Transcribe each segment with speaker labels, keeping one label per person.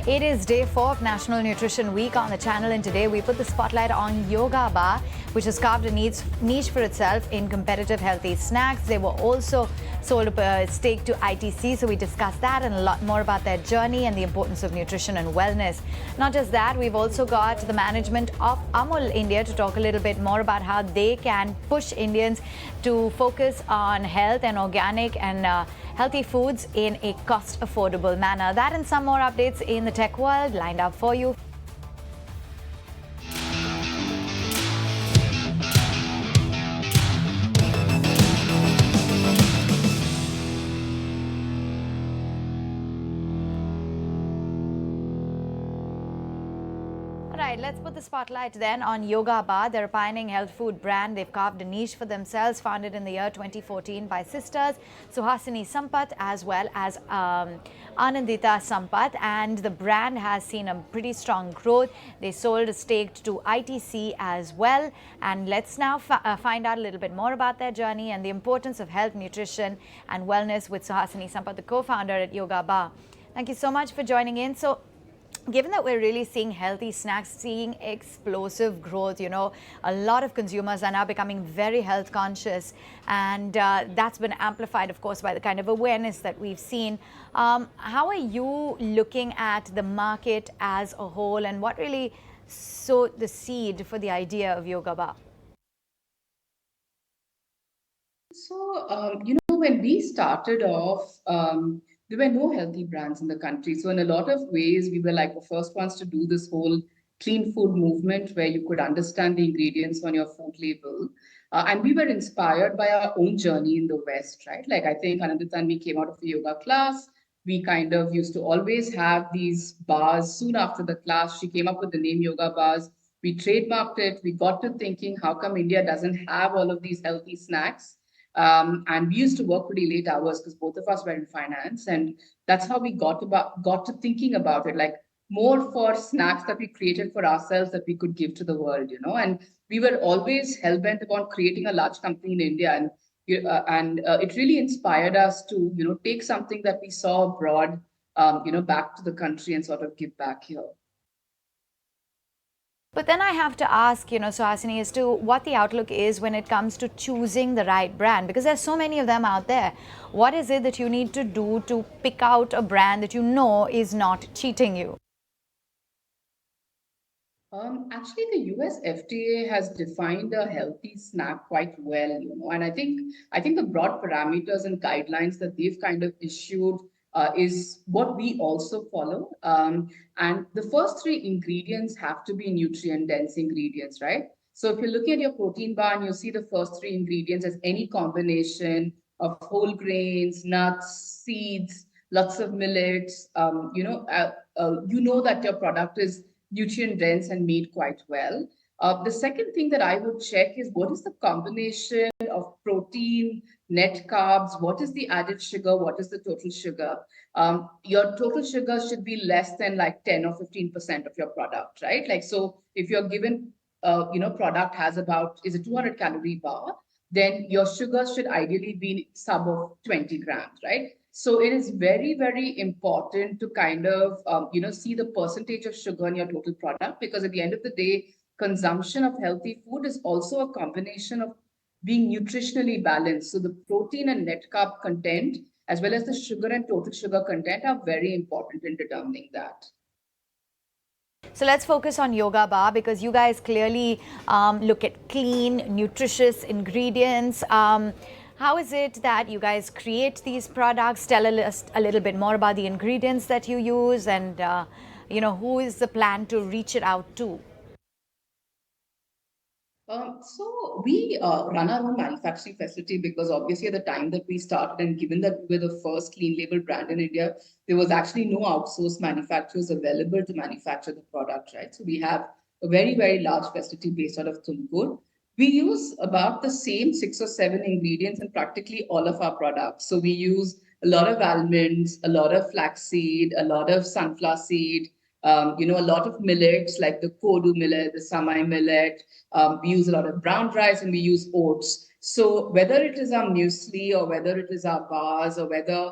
Speaker 1: It is day 4 of National Nutrition Week on the channel, and today we put the spotlight on yogabar, which has carved a niche for itself in competitive healthy snacks. They were also sold a stake to ITC, so we discussed that and a lot more about their journey and the importance of nutrition and wellness. Not just that, we've also got the management of Amul India to talk a little bit more about how they can push Indians to focus on health and organic and healthy foods in a cost-affordable manner. That and some more updates in the tech world lined up for you. All right, let's put the spotlight then on yogabar. They're a pioneering health food brand. They've carved a niche for themselves, founded in the year 2014 by sisters Suhasini Sampat as well as Anandita Sampat, and the brand has seen a pretty strong growth. They sold a stake to ITC as well, and let's now find out a little bit more about their journey and the importance of health, nutrition and wellness with Suhasini Sampat, the co-founder at yogabar. Thank you so much for joining in. So, given that we're really seeing healthy snacks, seeing explosive growth, a lot of consumers are now becoming very health conscious, and that's been amplified, of course, by the kind of awareness that we've seen. How are you looking at the market as a whole, and what really sowed the seed for the idea of yogabar?
Speaker 2: So, when we started off, there were no healthy brands in the country. So, in a lot of ways, we were like the first ones to do this whole clean food movement where you could understand the ingredients on your food label. And we were inspired by our own journey in the West, right? Like, I think Anandita and me came out of a yoga class. We kind of used to always have these bars. Soon after the class, she came up with the name Yoga Bars. We trademarked it. We got to thinking, how come India doesn't have all of these healthy snacks? And we used to work pretty late hours because both of us were in finance, and that's how we got to thinking about it, like more for snacks that we created for ourselves that we could give to the world. And we were always hell bent upon creating a large company in India, and it really inspired us to take something that we saw abroad, back to the country and sort of give back here.
Speaker 1: But then I have to ask, Suhasini, as to what the outlook is when it comes to choosing the right brand, because there's so many of them out there. What is it that you need to do to pick out a brand that you know is not cheating you?
Speaker 2: Actually, the US FDA has defined a healthy snack quite well, and I think the broad parameters and guidelines that they've kind of issued is what we also follow. And the first three ingredients have to be nutrient-dense ingredients, right? So if you look at your protein bar and you see the first three ingredients as any combination of whole grains, nuts, seeds, lots of millets, you know that your product is nutrient dense and made quite well. The second thing that I would check is what is the combination of protein, net carbs, what is the added sugar, what is the total sugar. Your total sugar should be less than like 10 or 15% of your product, right? Like, so if you're given, product has is a 200 calorie bar, then your sugar should ideally be sub of 20 grams, right? So it is very, very important to kind of, see the percentage of sugar in your total product, because at the end of the day, consumption of healthy food is also a combination of being nutritionally balanced. So the protein and net carb content, as well as the sugar and total sugar content, are very important in determining that.
Speaker 1: So let's focus on yogabar, because you guys clearly look at clean, nutritious ingredients. How is it that you guys create these products? Tell us a little bit more about the ingredients that you use, and who is the plan to reach it out to?
Speaker 2: So we run our own manufacturing facility, because obviously at the time that we started, and given that we were the first clean label brand in India, there was actually no outsourced manufacturers available to manufacture the product, right? So we have a very, very large facility based out of Tumkur. We use about the same 6 or 7 ingredients in practically all of our products. So we use a lot of almonds, a lot of flaxseed, a lot of sunflower seed, a lot of millets like the kodu millet, the samai millet. We use a lot of brown rice, and we use oats. So whether it is our muesli, or whether it is our bars, or whether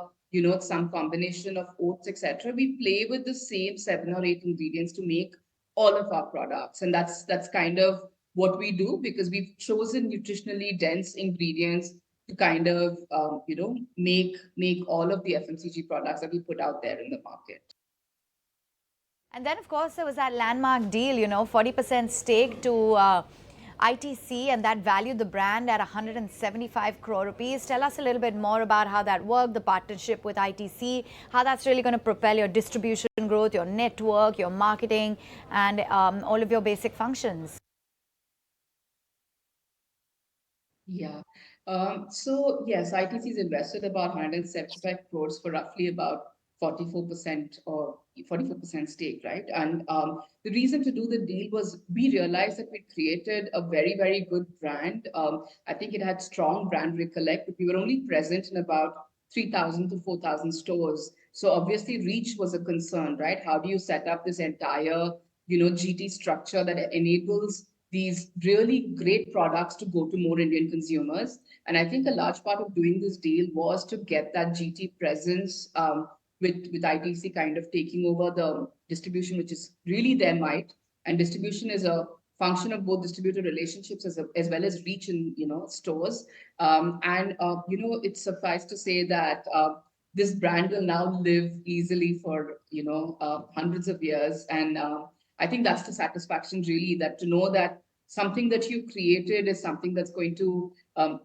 Speaker 2: some combination of oats, etc. We play with the same 7 or 8 ingredients to make all of our products, and that's kind of what we do because we've chosen nutritionally dense ingredients to kind of make all of the FMCG products that we put out there in the market.
Speaker 1: And then, of course, there was that landmark deal, 40% stake to ITC, and that valued the brand at 175 crore rupees. Tell us a little bit more about how that worked, the partnership with ITC, how that's really going to propel your distribution growth, your network, your marketing, and all of your basic functions.
Speaker 2: Yeah. So yes, ITC has invested about 175 crores for roughly about 44% or 44% stake, right? And the reason to do the deal was we realized that we created a very, very good brand. I think it had strong brand recollect, but we were only present in about 3,000 to 4,000 stores. So obviously reach was a concern, right? How do you set up this entire, GT structure that enables these really great products to go to more Indian consumers? And I think a large part of doing this deal was to get that GT presence, with ITC kind of taking over the distribution, which is really their might. And distribution is a function of both distributor relationships as well as reach in stores. It's suffice to say that this brand will now live easily for hundreds of years, and I think that's the satisfaction really, that to know that something that you created is something that's going to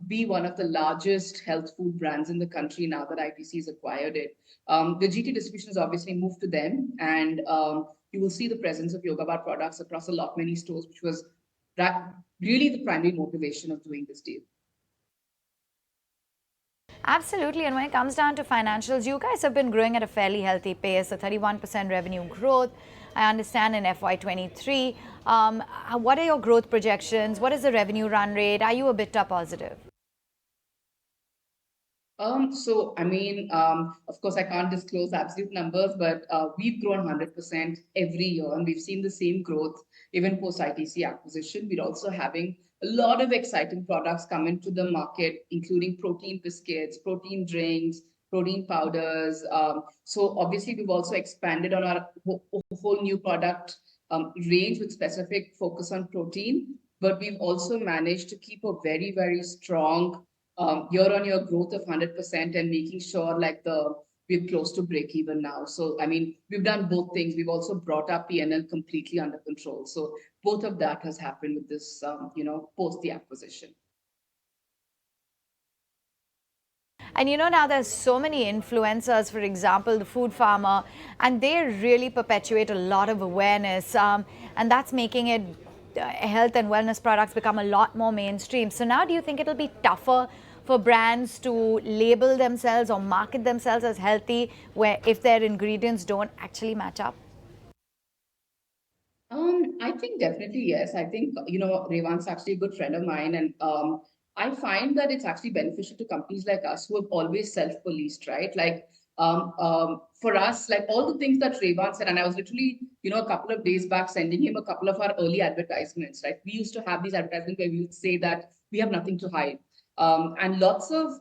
Speaker 2: be one of the largest health food brands in the country now that ITC has acquired it. The GT distribution has obviously moved to them, and you will see the presence of yogabar products across a lot many stores, which was really the primary motivation of doing this deal.
Speaker 1: Absolutely. And when it comes down to financials, you guys have been growing at a fairly healthy pace, a 31% revenue growth, I understand, in FY23. What are your growth projections? What is the revenue run rate? Are you a bit positive?
Speaker 2: Of course, I can't disclose absolute numbers, but we've grown 100% every year, and we've seen the same growth even post ITC acquisition. We're also having a lot of exciting products come into the market, including protein biscuits, protein drinks, protein powders. So obviously, we've also expanded on our whole new product range with specific focus on protein, but we've also managed to keep a very, very strong year-on-year growth of 100% and making sure like we're close to break even now. So I mean, we've done both things. We've also brought our P&L completely under control. So both of that has happened with this, post the acquisition.
Speaker 1: And now there's so many influencers, for example, the Food Farmer, and they really perpetuate a lot of awareness, and that's making it health and wellness products become a lot more mainstream. So now do you think it'll be tougher for brands to label themselves or market themselves as healthy where if their ingredients don't actually match up?
Speaker 2: I think definitely yes. I think Revan's actually a good friend of mine, and I find that it's actually beneficial to companies like us who have always self-policed, right? Like for us, like all the things that Revan said, and I was literally a couple of days back sending him a couple of our early advertisements. Right, we used to have these advertisements where we would say that we have nothing to hide. And lots of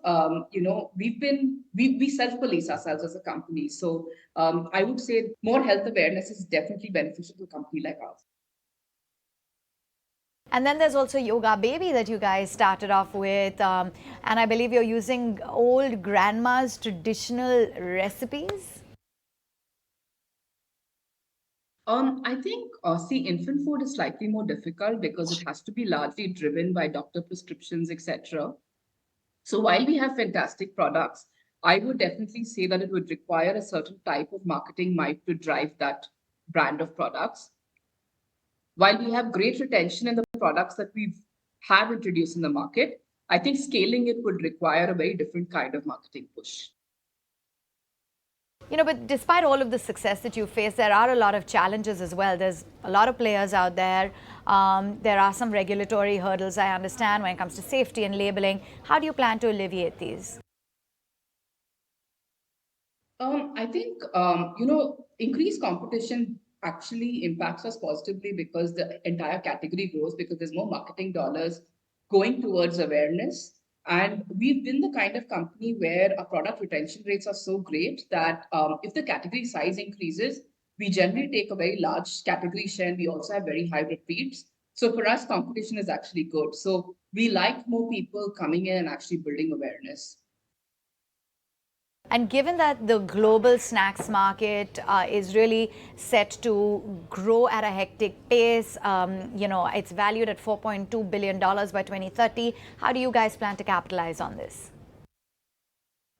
Speaker 2: we self-police ourselves as a company. So I would say more health awareness is definitely beneficial to a company like ours.
Speaker 1: And then there's also Yoga Baby that you guys started off with, and I believe you're using old grandma's traditional recipes.
Speaker 2: I think, see, infant food is slightly more difficult because it has to be largely driven by doctor prescriptions, etc. So while we have fantastic products, I would definitely say that it would require a certain type of marketing might to drive that brand of products. While we have great retention in the products that we have introduced in the market, I think scaling it would require a very different kind of marketing push.
Speaker 1: But despite all of the success that you face, there are a lot of challenges as well. There's a lot of players out there. There are some regulatory hurdles, I understand, when it comes to safety and labeling. How do you plan to alleviate these?
Speaker 2: I think, increased competition actually impacts us positively because the entire category grows because there's more marketing dollars going towards awareness. And we've been the kind of company where our product retention rates are so great that if the category size increases, we generally take a very large category share. And we also have very high repeats. So for us, competition is actually good. So we like more people coming in and actually building awareness.
Speaker 1: And given that the global snacks market is really set to grow at a hectic pace, it's valued at $4.2 billion by 2030. How do you guys plan to capitalize on this?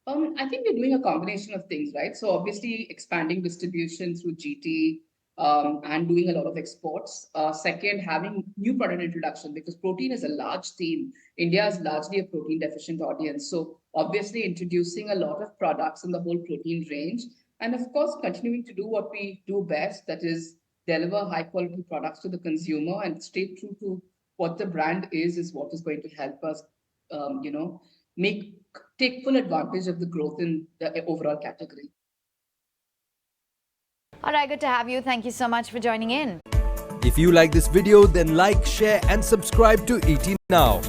Speaker 2: I think we're doing a combination of things, right? So obviously expanding distribution through GT and doing a lot of exports. Second, having new product introduction because protein is a large theme. India is largely a protein deficient audience. So obviously introducing a lot of products in the whole protein range. And of course, continuing to do what we do best, that is deliver high quality products to the consumer and stay true to what the brand is what is going to help us, make take full advantage of the growth in the overall category.
Speaker 1: All right, good to have you. Thank you so much for joining in.
Speaker 3: If you like this video, then like, share and subscribe to ET Now.